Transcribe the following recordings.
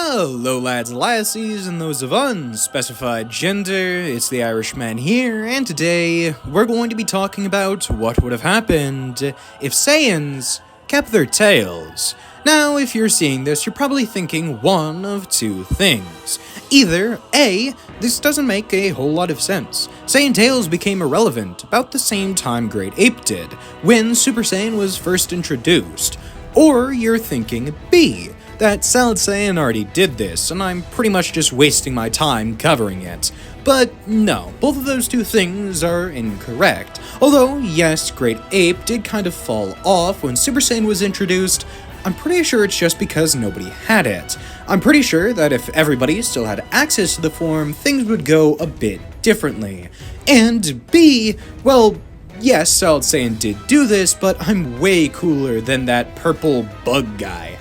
Hello lads and lassies and those of unspecified gender, it's the Irishman here, and today we're going to be talking about what would have happened if Saiyans kept their tails. Now, if you're seeing this, you're probably thinking one of two things. Either, A, this doesn't make a whole lot of sense. Saiyan tails became irrelevant about the same time Great Ape did, when Super Saiyan was first introduced. Or you're thinking B, that Solid Saiyan already did this, and I'm pretty much just wasting my time covering it. But no, both of those two things are incorrect. Although, yes, Great Ape did kind of fall off when Super Saiyan was introduced, I'm pretty sure it's just because nobody had it. I'm pretty sure that if everybody still had access to the form, things would go a bit differently. And B, well, yes, Solid Saiyan did do this, but I'm way cooler than that purple bug guy.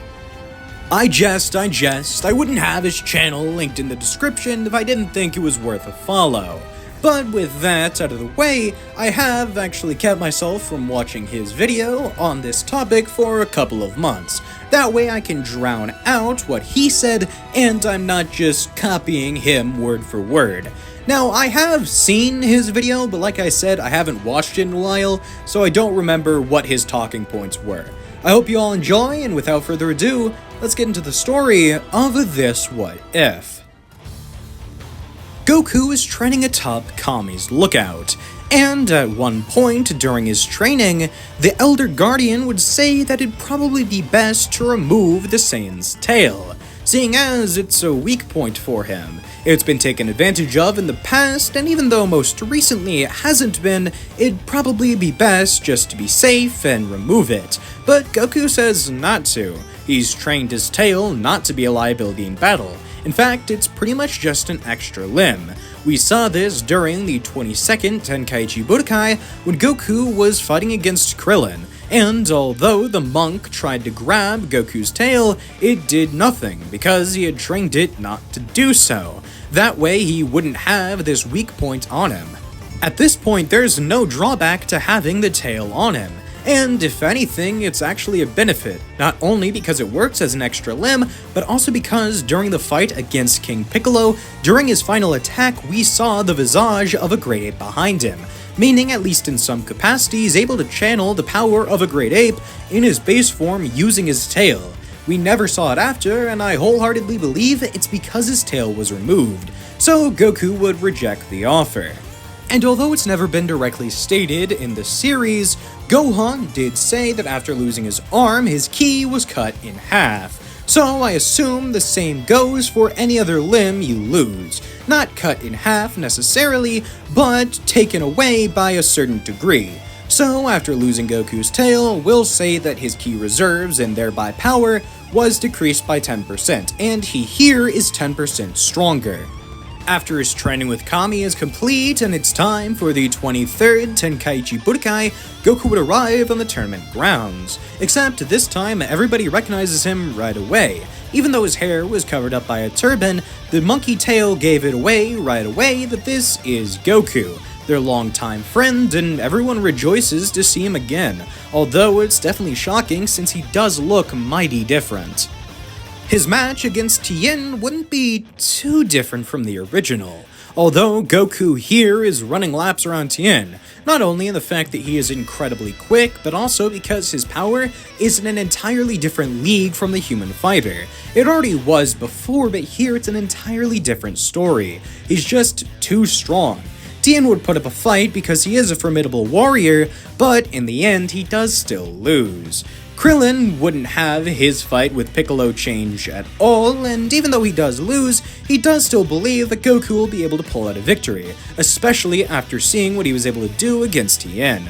I jest, I wouldn't have his channel linked in the description if I didn't think it was worth a follow. But with that out of the way, I have actually kept myself from watching his video on this topic for a couple of months. That way I can drown out what he said, and I'm not just copying him word for word. Now, I have seen his video, but like I said, I haven't watched it in a while, so I don't remember what his talking points were. I hope you all enjoy, and without further ado, let's get into the story of this What If. Goku is training atop Kami's lookout, and at one point during his training, the Elder Guardian would say that it'd probably be best to remove the Saiyan's tail, seeing as it's a weak point for him. It's been taken advantage of in the past, and even though most recently it hasn't been, it'd probably be best just to be safe and remove it. But Goku says not to. He's trained his tail not to be a liability in battle. In fact, it's pretty much just an extra limb. We saw this during the 22nd Tenkaichi Budokai when Goku was fighting against Krillin, and although the monk tried to grab Goku's tail, it did nothing because he had trained it not to do so. That way he wouldn't have this weak point on him. At this point, there's no drawback to having the tail on him. And if anything, it's actually a benefit, not only because it works as an extra limb, but also because during the fight against King Piccolo, during his final attack, we saw the visage of a Great Ape behind him, meaning at least in some capacity he's able to channel the power of a Great Ape in his base form using his tail. We never saw it after, and I wholeheartedly believe it's because his tail was removed, so Goku would reject the offer. And although it's never been directly stated in the series, Gohan did say that after losing his arm, his ki was cut in half. So I assume the same goes for any other limb you lose. Not cut in half necessarily, but taken away by a certain degree. So after losing Goku's tail, we'll say that his ki reserves and thereby power was decreased by 10%, and he here is 10% stronger. After his training with Kami is complete and it's time for the 23rd Tenkaichi Budokai, Goku would arrive on the tournament grounds. Except this time, everybody recognizes him right away. Even though his hair was covered up by a turban, the monkey tail gave it away right away that this is Goku, their longtime friend, and everyone rejoices to see him again, although it's definitely shocking since he does look mighty different. His match against Tien wouldn't be too different from the original, although Goku here is running laps around Tien, not only in the fact that he is incredibly quick, but also because his power is in an entirely different league from the human fighter. It already was before, but here it's an entirely different story. He's just too strong. Tien would put up a fight because he is a formidable warrior, but in the end he does still lose. Krillin wouldn't have his fight with Piccolo change at all, and even though he does lose, he does still believe that Goku will be able to pull out a victory, especially after seeing what he was able to do against Tien.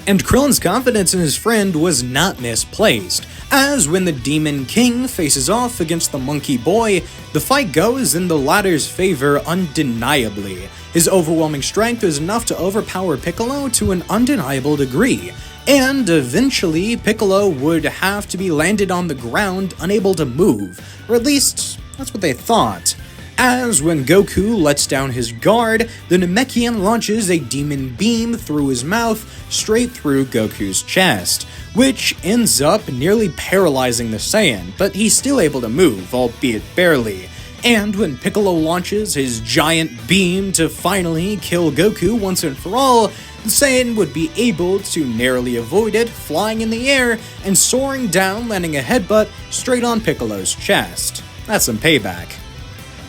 And Krillin's confidence in his friend was not misplaced, as when the Demon King faces off against the Monkey Boy, the fight goes in the latter's favor undeniably. His overwhelming strength is enough to overpower Piccolo to an undeniable degree, and eventually Piccolo would have to be landed on the ground unable to move, or at least that's what they thought. As when Goku lets down his guard, the Namekian launches a demon beam through his mouth straight through Goku's chest, which ends up nearly paralyzing the Saiyan, but he's still able to move, albeit barely. And when Piccolo launches his giant beam to finally kill Goku once and for all, the Saiyan would be able to narrowly avoid it, flying in the air and soaring down, landing a headbutt straight on Piccolo's chest. That's some payback.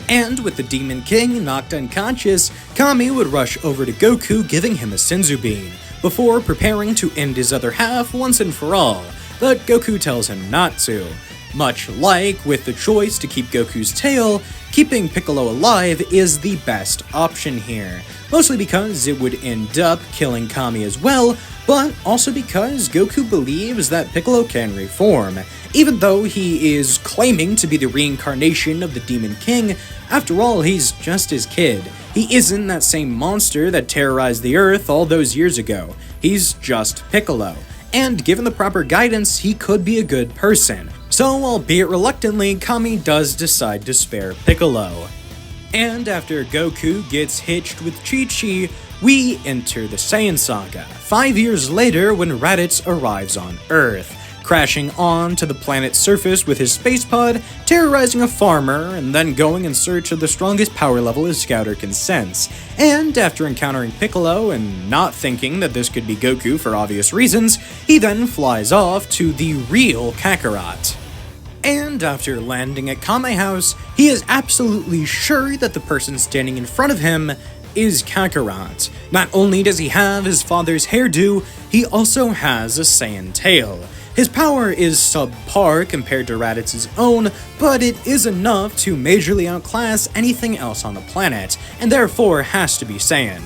And with the Demon King knocked unconscious, Kami would rush over to Goku, giving him a Senzu Bean, before preparing to end his other half once and for all, but Goku tells him not to. Much like with the choice to keep Goku's tail, keeping Piccolo alive is the best option here, mostly because it would end up killing Kami as well, but also because Goku believes that Piccolo can reform. Even though he is claiming to be the reincarnation of the Demon King, after all, he's just his kid. He isn't that same monster that terrorized the Earth all those years ago. He's just Piccolo. And given the proper guidance, he could be a good person. So, albeit reluctantly, Kami does decide to spare Piccolo. And after Goku gets hitched with Chi-Chi, we enter the Saiyan Saga, 5 years later when Raditz arrives on Earth, crashing onto the planet's surface with his space pod, terrorizing a farmer, and then going in search of the strongest power level his scouter can sense. And after encountering Piccolo and not thinking that this could be Goku for obvious reasons, he then flies off to the real Kakarot. And after landing at Kame House, he is absolutely sure that the person standing in front of him is Kakarot. Not only does he have his father's hairdo, he also has a Saiyan tail. His power is subpar compared to Raditz's own, but it is enough to majorly outclass anything else on the planet, and therefore has to be Saiyan.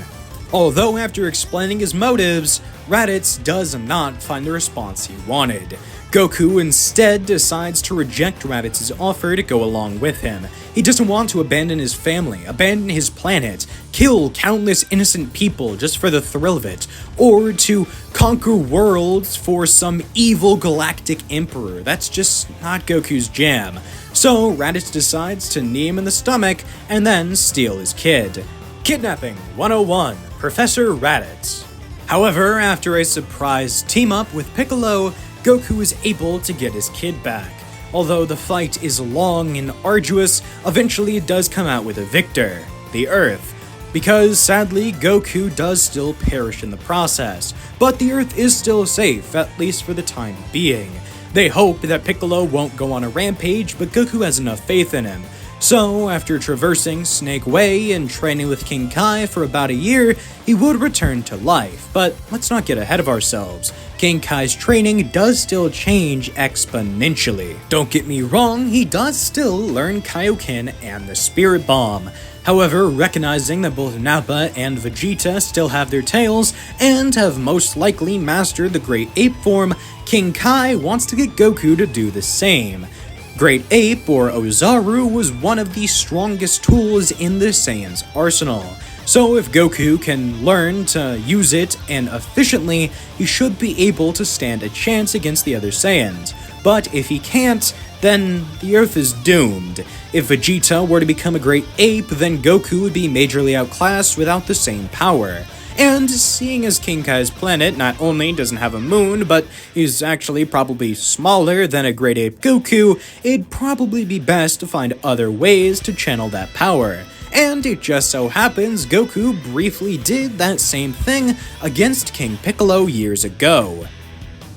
Although after explaining his motives, Raditz does not find the response he wanted. Goku instead decides to reject Raditz's offer to go along with him. He doesn't want to abandon his family, abandon his planet, kill countless innocent people just for the thrill of it, or to conquer worlds for some evil galactic emperor. That's just not Goku's jam. So Raditz decides to knee him in the stomach and then steal his kid. Kidnapping 101, Professor Raditz. However, after a surprise team-up with Piccolo, Goku is able to get his kid back. Although the fight is long and arduous, eventually it does come out with a victor, the Earth. Because sadly, Goku does still perish in the process, but the Earth is still safe, at least for the time being. They hope that Piccolo won't go on a rampage, but Goku has enough faith in him. So, after traversing Snake Way and training with King Kai for about a year, he would return to life. But let's not get ahead of ourselves. King Kai's training does still change exponentially. Don't get me wrong, he does still learn Kaioken and the Spirit Bomb. However, recognizing that both Nappa and Vegeta still have their tails and have most likely mastered the Great Ape form, King Kai wants to get Goku to do the same. Great Ape, or Ozaru, was one of the strongest tools in the Saiyans' arsenal. So if Goku can learn to use it and efficiently, he should be able to stand a chance against the other Saiyans. But if he can't, then the Earth is doomed. If Vegeta were to become a Great Ape, then Goku would be majorly outclassed without the same power. And seeing as King Kai's planet not only doesn't have a moon, but is actually probably smaller than a Great Ape Goku, it'd probably be best to find other ways to channel that power. And it just so happens Goku briefly did that same thing against King Piccolo years ago.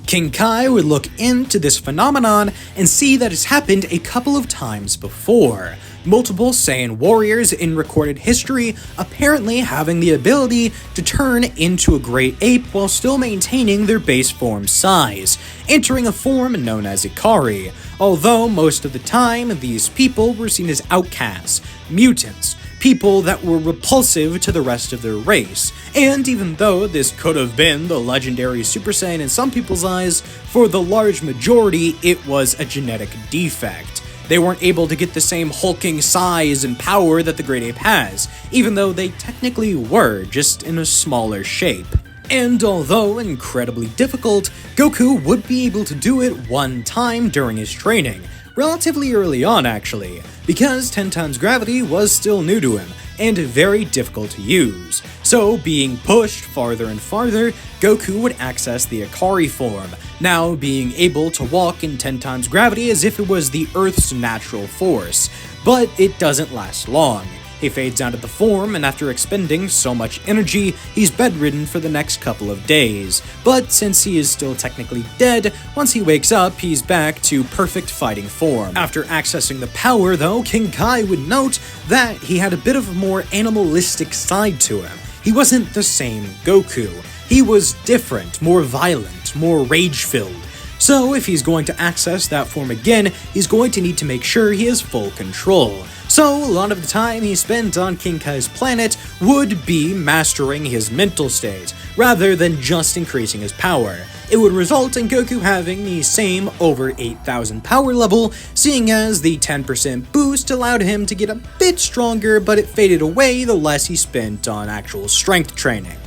King Kai would look into this phenomenon and see that it's happened a couple of times before. Multiple Saiyan warriors in recorded history apparently having the ability to turn into a Great Ape while still maintaining their base form size, entering a form known as Ikari, although most of the time these people were seen as outcasts, mutants, people that were repulsive to the rest of their race. And even though this could have been the legendary Super Saiyan in some people's eyes, for the large majority it was a genetic defect. They weren't able to get the same hulking size and power that the Great Ape has, even though they technically were, just in a smaller shape. And although incredibly difficult, Goku would be able to do it one time during his training, relatively early on actually, because 10 times gravity was still new to him, and very difficult to use. So, being pushed farther and farther, Goku would access the Ikari form, now being able to walk in 10 times gravity as if it was the Earth's natural force. But it doesn't last long. He fades out of the form, and after expending so much energy, he's bedridden for the next couple of days. But since he is still technically dead, once he wakes up, he's back to perfect fighting form. After accessing the power, though, King Kai would note that he had a bit of a more animalistic side to him. He wasn't the same Goku. He was different, more violent, more rage-filled. So if he's going to access that form again, he's going to need to make sure he has full control. So a lot of the time he spent on King Kai's planet would be mastering his mental state, rather than just increasing his power. It would result in Goku having the same over 8,000 power level, seeing as the 10% boost allowed him to get a bit stronger, but it faded away the less he spent on actual strength training.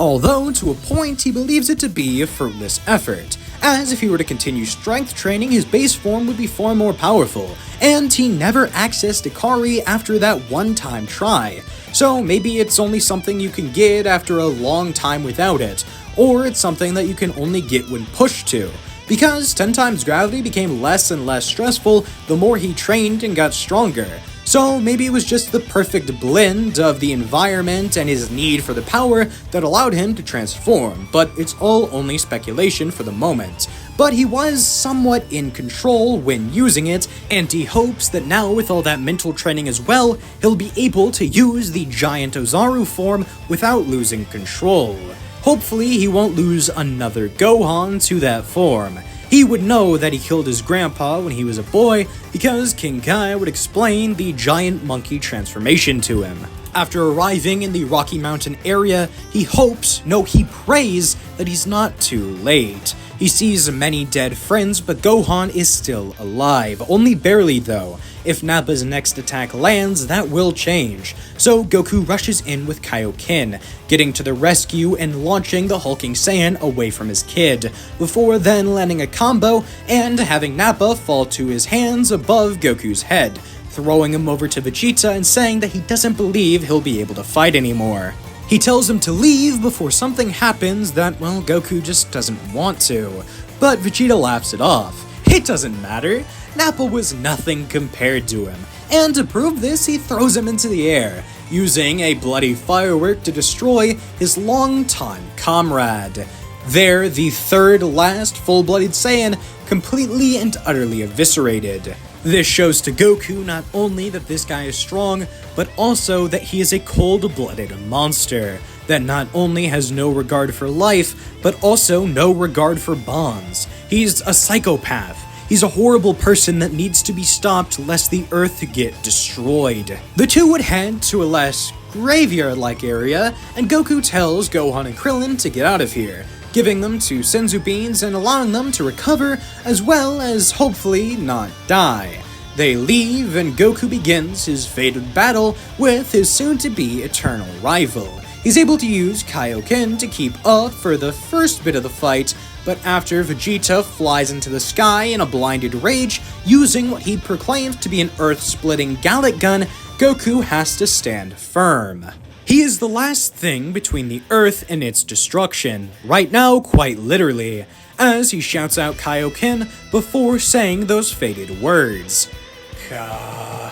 Although, to a point, he believes it to be a fruitless effort, as if he were to continue strength training, his base form would be far more powerful, and he never accessed Ikari after that one-time try. So maybe it's only something you can get after a long time without it, or it's something that you can only get when pushed to. Because 10 times gravity became less and less stressful the more he trained and got stronger. So maybe it was just the perfect blend of the environment and his need for the power that allowed him to transform, but it's all only speculation for the moment. But he was somewhat in control when using it, and he hopes that now with all that mental training as well, he'll be able to use the giant Ozaru form without losing control. Hopefully he won't lose another Gohan to that form. He would know that he killed his grandpa when he was a boy because King Kai would explain the giant monkey transformation to him. After arriving in the Rocky Mountain area, he hopes, no he prays, that he's not too late. He sees many dead friends, but Gohan is still alive, only barely though. If Nappa's next attack lands, that will change. So Goku rushes in with Kaioken, getting to the rescue and launching the hulking Saiyan away from his kid, before then landing a combo and having Nappa fall to his hands above Goku's head, throwing him over to Vegeta and saying that he doesn't believe he'll be able to fight anymore. He tells him to leave before something happens that, well, Goku just doesn't want to. But Vegeta laughs it off. It doesn't matter. Nappa was nothing compared to him. And to prove this, he throws him into the air, using a bloody firework to destroy his longtime comrade. There, the third last full-blooded Saiyan, completely and utterly eviscerated. This shows to Goku not only that this guy is strong, but also that he is a cold-blooded monster, that not only has no regard for life, but also no regard for bonds. He's a psychopath. He's a horrible person that needs to be stopped lest the Earth get destroyed. The two would head to a less graveyard-like area, and Goku tells Gohan and Krillin to get out of here, giving them to Senzu beans and allowing them to recover, as well as hopefully not die. They leave, and Goku begins his fated battle with his soon-to-be eternal rival. He's able to use Kaioken to keep up for the first bit of the fight, but after Vegeta flies into the sky in a blinded rage, using what he proclaims to be an Earth-splitting Gallic gun, Goku has to stand firm. He is the last thing between the Earth and its destruction, right now quite literally, as he shouts out Kaioken before saying those fated words. Ka-me-ha-me-ha!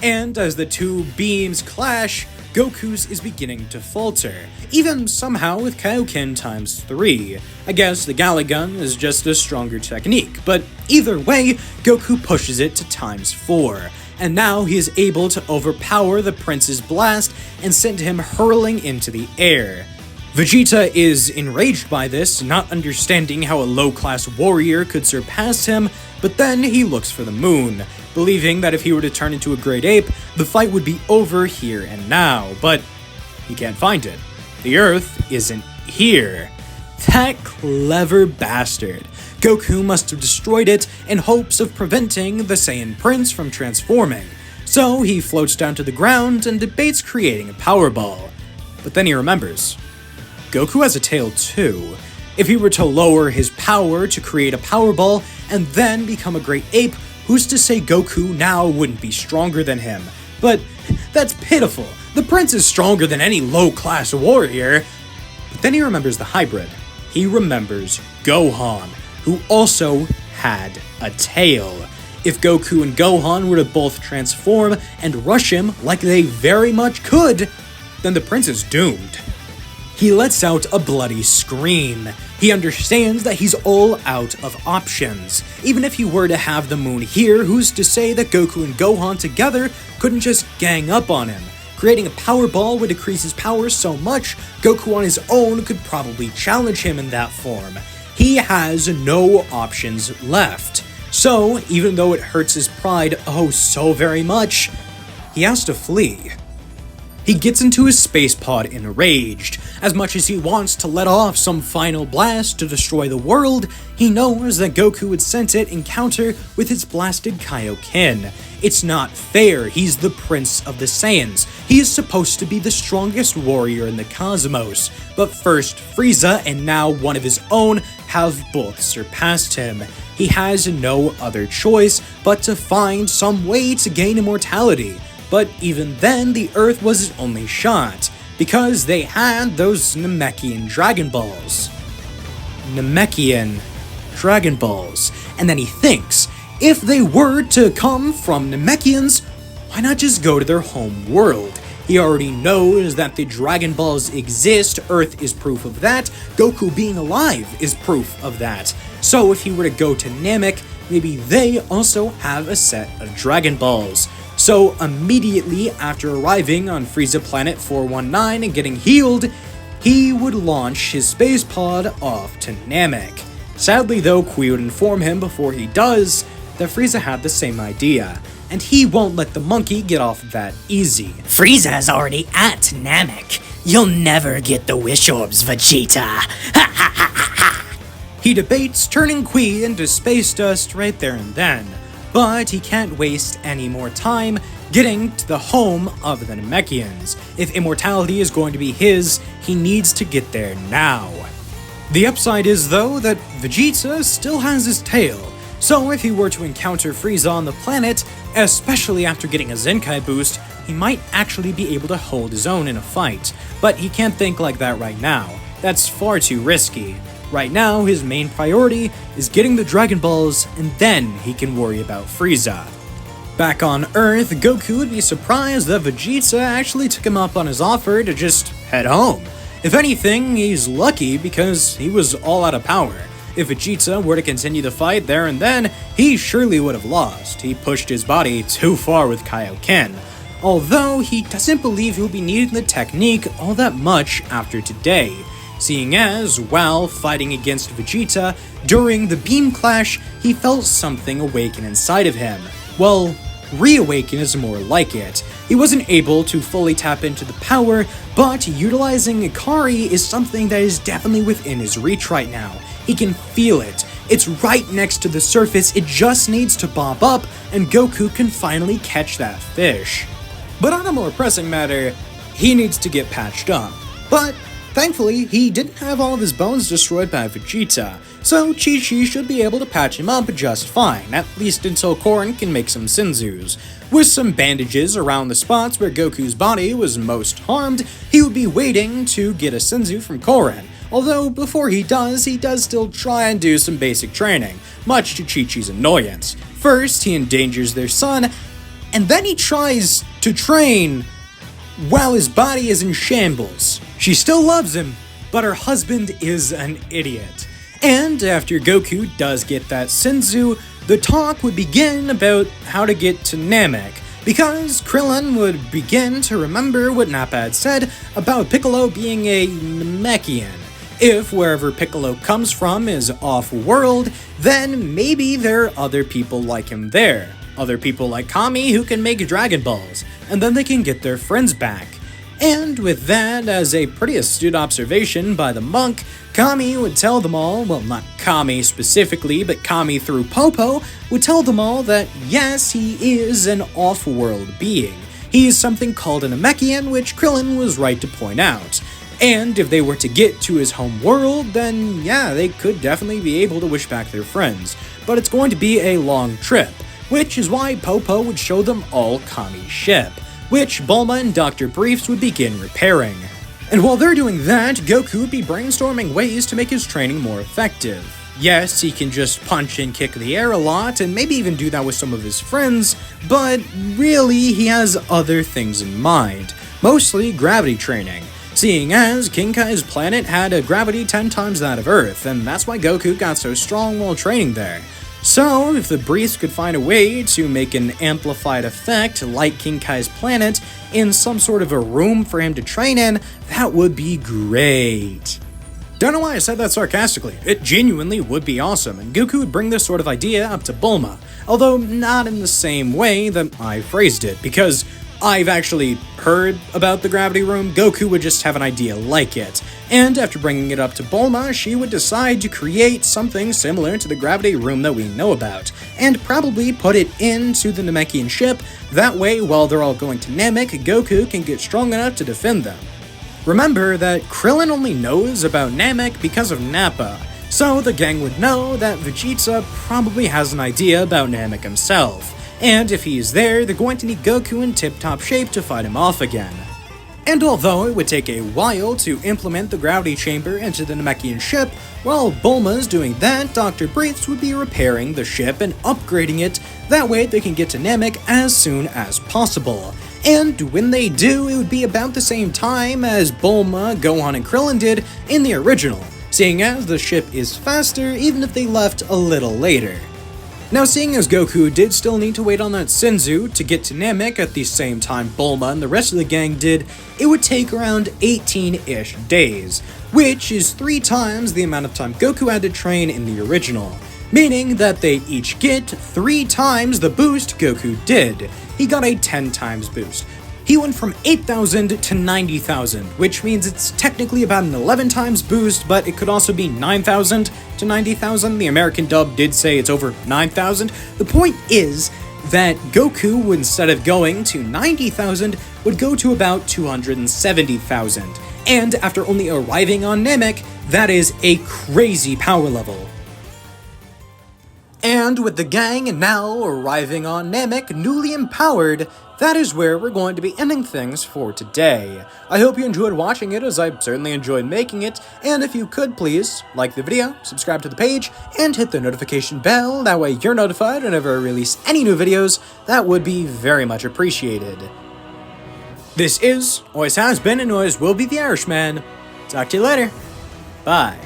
And as the two beams clash, Goku's is beginning to falter, even somehow with Kaioken times 3. I guess the Gallic gun is just a stronger technique, but either way, Goku pushes it to times 4, and now he is able to overpower the Prince's blast and send him hurling into the air. Vegeta is enraged by this, not understanding how a low-class warrior could surpass him, but then he looks for the moon, believing that if he were to turn into a great ape, the fight would be over here and now, but he can't find it. The Earth isn't here. That clever bastard. Goku must have destroyed it in hopes of preventing the Saiyan Prince from transforming, so he floats down to the ground and debates creating a power ball. But then he remembers. Goku has a tail too. If he were to lower his power to create a power ball and then become a great ape, who's to say Goku now wouldn't be stronger than him? But that's pitiful. The prince is stronger than any low-class warrior. But then he remembers the hybrid. He remembers Gohan, who also had a tail. If Goku and Gohan were to both transform and rush him like they very much could, then the prince is doomed. He lets out a bloody scream. He understands that he's all out of options. Even if he were to have the moon here, who's to say that Goku and Gohan together couldn't just gang up on him? Creating a power ball would decrease his power so much, Goku on his own could probably challenge him in that form. He has no options left. So, even though it hurts his pride oh so very much, he has to flee. He gets into his space pod enraged. As much as he wants to let off some final blast to destroy the world, he knows that Goku would sense it and counter with his blasted Kaioken. It's not fair, he's the Prince of the Saiyans. He is supposed to be the strongest warrior in the cosmos. But first, Frieza and now one of his own have both surpassed him. He has no other choice but to find some way to gain immortality. But even then, the Earth was his only shot, because they had those Namekian Dragon Balls. Namekian Dragon Balls. And then he thinks, if they were to come from Namekians, why not just go to their home world? He already knows that the Dragon Balls exist, Earth is proof of that, Goku being alive is proof of that. So if he were to go to Namek, maybe they also have a set of Dragon Balls. So immediately after arriving on Frieza Planet 419 and getting healed, he would launch his space pod off to Namek. Sadly though, Kui would inform him before he does that Frieza had the same idea, and he won't let the monkey get off that easy. Frieza's already at Namek. You'll never get the wish orbs, Vegeta. He debates turning Kui into space dust right there and then, but he can't waste any more time getting to the home of the Namekians. If immortality is going to be his, he needs to get there now. The upside is, though, that Vegeta still has his tail, so if he were to encounter Frieza on the planet, especially after getting a Zenkai boost, he might actually be able to hold his own in a fight. But he can't think like that right now. That's far too risky. Right now, his main priority is getting the Dragon Balls, and then he can worry about Frieza. Back on Earth, Goku would be surprised that Vegeta actually took him up on his offer to just head home. If anything, he's lucky because he was all out of power. If Vegeta were to continue the fight there and then, he surely would have lost. He pushed his body too far with Kaioken. Although he doesn't believe he'll be needing the technique all that much after today, seeing as, while fighting against Vegeta, during the beam clash, he felt something awaken inside of him. Well, reawaken is more like it. He wasn't able to fully tap into the power, but utilizing Ikari is something that is definitely within his reach right now. He can feel it. It's right next to the surface, it just needs to bob up, and Goku can finally catch that fish. But on a more pressing matter, he needs to get patched up. But thankfully, he didn't have all of his bones destroyed by Vegeta, so Chi-Chi should be able to patch him up just fine, at least until Korin can make some Senzus. With some bandages around the spots where Goku's body was most harmed, he would be waiting to get a Senzu from Korin. Although, before he does still try and do some basic training, much to Chi-Chi's annoyance. First, he endangers their son, and then he tries to train while his body is in shambles. She still loves him, but her husband is an idiot. And after Goku does get that Senzu, the talk would begin about how to get to Namek, because Krillin would begin to remember what Nappa had said about Piccolo being a Namekian. If wherever Piccolo comes from is off-world, then maybe there are other people like him there. Other people like Kami who can make Dragon Balls, and then they can get their friends back. And with that as a pretty astute observation by the monk, Kami would tell them all, well, not Kami specifically, but Kami through Popo, would tell them all that yes, he is an off-world being. He is something called a Namekian, which Krillin was right to point out. And if they were to get to his home world, then yeah, they could definitely be able to wish back their friends. But it's going to be a long trip, which is why Popo would show them all Kami's ship, which Bulma and Dr. Briefs would begin repairing. And while they're doing that, Goku would be brainstorming ways to make his training more effective. Yes, he can just punch and kick the air a lot, and maybe even do that with some of his friends, but really he has other things in mind, mostly gravity training, seeing as King Kai's planet had a gravity 10 times that of Earth, and that's why Goku got so strong while training there. So, if the Briefs could find a way to make an amplified effect like King Kai's planet in some sort of a room for him to train in, that would be great. Don't know why I said that sarcastically, it genuinely would be awesome, and Goku would bring this sort of idea up to Bulma, although not in the same way that I phrased it, because I've actually heard about the gravity room. Goku would just have an idea like it, and after bringing it up to Bulma, she would decide to create something similar to the gravity room that we know about, and probably put it into the Namekian ship. That way, while they're all going to Namek, Goku can get strong enough to defend them. Remember that Krillin only knows about Namek because of Nappa, so the gang would know that Vegeta probably has an idea about Namek himself, and if he is there, they're going to need Goku in tip-top shape to fight him off again. And although it would take a while to implement the gravity chamber into the Namekian ship, while Bulma's doing that, Dr. Briefs would be repairing the ship and upgrading it, that way they can get to Namek as soon as possible. And when they do, it would be about the same time as Bulma, Gohan, and Krillin did in the original, seeing as the ship is faster even if they left a little later. Now, seeing as Goku did still need to wait on that Senzu to get to Namek at the same time Bulma and the rest of the gang did, it would take around 18-ish days, which is 3 times the amount of time Goku had to train in the original, meaning that they each get 3 times the boost Goku did. He got a 10 times boost. He went from 8,000 to 90,000, which means it's technically about an 11 times boost, but it could also be 9,000 to 90,000. The American dub did say it's over 9,000. The point is that Goku, instead of going to 90,000, would go to about 270,000. And after only arriving on Namek, that is a crazy power level. And with the gang now arriving on Namek, newly empowered, that is where we're going to be ending things for today. I hope you enjoyed watching it, as I certainly enjoyed making it, and if you could please like the video, subscribe to the page, and hit the notification bell, that way you're notified whenever I release any new videos. That would be very much appreciated. This is, always has been, and always will be the Irishman. Talk to you later. Bye.